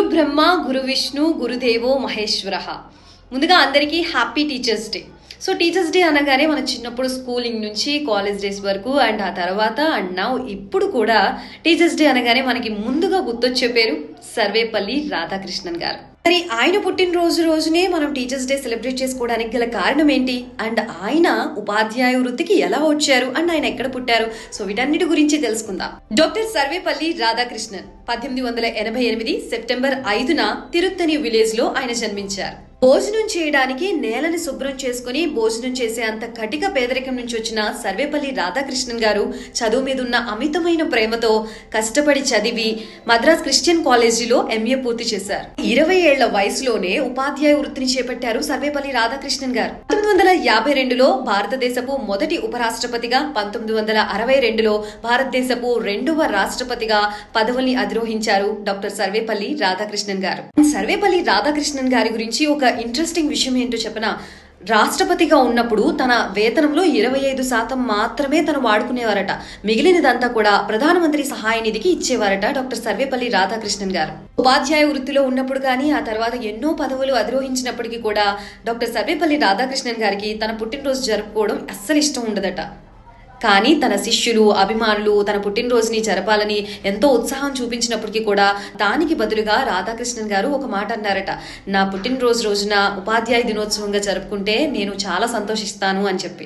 గురు బ్రహ్మ గురు విష్ణు గురుదేవో మహేశ్వరః. ముందుగా అందరికీ happy teachers day. So teachers day అనగానే మన చిన్నప్పుడు స్కూలింగ్ నుంచి కాలేజ్ డేస్ వరకు అండ్ ఆ తర్వాత అండ్ నౌ ఇప్పుడు కూడా టీచర్స్ డే అనగానే మనకి ముందుగా గుర్తొచ్చే పేరు సర్వేపల్లి రాధాకృష్ణన్ గారు. మరి ఆయన పుట్టినరోజు రోజునే మనం టీచర్స్ డే సెలబ్రేట్ చేసుకోవడానికి గల కారణం ఏంటి అండ్ ఆయన ఉపాధ్యాయ వృత్తికి ఎలా వచ్చారు అండ్ ఆయన ఎక్కడ పుట్టారు, సో వీటన్నిటి గురించి తెలుసుకుందాం. డాక్టర్ సర్వేపల్లి రాధాకృష్ణన్ 1888 సెప్టెంబర్ 5న తిరుత్తని విలేజ్ లో ఆయన జన్మించారు. భోజనం చేయడానికి నేలని శుభ్రం చేసుకుని భోజనం చేసే అంత కటిక పేదరికం నుంచి వచ్చిన సర్వేపల్లి రాధాకృష్ణన్ గారు చదువు మీద ఉన్న అమితమైన ప్రేమతో కష్టపడి చదివి మద్రాస్ క్రిస్టియన్ కాలేజీలో ఎంఏ పూర్తి చేశారు. 20 ఏళ్ల వయసులోనే ఉపాధ్యాయ వృత్తిని చేపట్టారు సర్వేపల్లి రాధాకృష్ణన్ గారు. 1952లో భారతదేశపు మొదటి ఉపరాష్ట్రపతిగా, 1962లో భారతదేశపు 2వ రాష్ట్రపతిగా పదవుల్ని అధిరోహించారు డాక్టర్ సర్వేపల్లి రాధాకృష్ణన్ గారు. సర్వేపల్లి రాధాకృష్ణన్ గారి గురించి ఒక ఇంట్రెస్టింగ్ విషయం ఏంటో చెప్పనా, రాష్ట్రపతిగా ఉన్నప్పుడు తన వేతనంలో 25% మాత్రమే తను వాడుకునేవారట. మిగిలినదంతా కూడా ప్రధానమంత్రి సహాయ నిధికి ఇచ్చేవారట డాక్టర్ సర్వేపల్లి రాధాకృష్ణన్ గారు. ఉపాధ్యాయ వృత్తిలో ఉన్నప్పుడు కానీ ఆ తర్వాత ఎన్నో పదవులు అధిరోహించినప్పటికీ కూడా డాక్టర్ సర్వేపల్లి రాధాకృష్ణన్ గారికి తన పుట్టినరోజు జరుపుకోవడం అస్సలు ఇష్టం ఉండదట. కానీ తన శిష్యులు, అభిమానులు తన పుట్టినరోజుని జరపాలని ఎంతో ఉత్సాహం చూపించినప్పటికీ కూడా దానికి బదులుగా రాధాకృష్ణన్ గారు ఒక మాట అన్నారట, నా పుట్టినరోజు రోజున ఉపాధ్యాయ దినోత్సవంగా జరుపుకుంటే నేను చాలా సంతోషిస్తాను అని చెప్పి.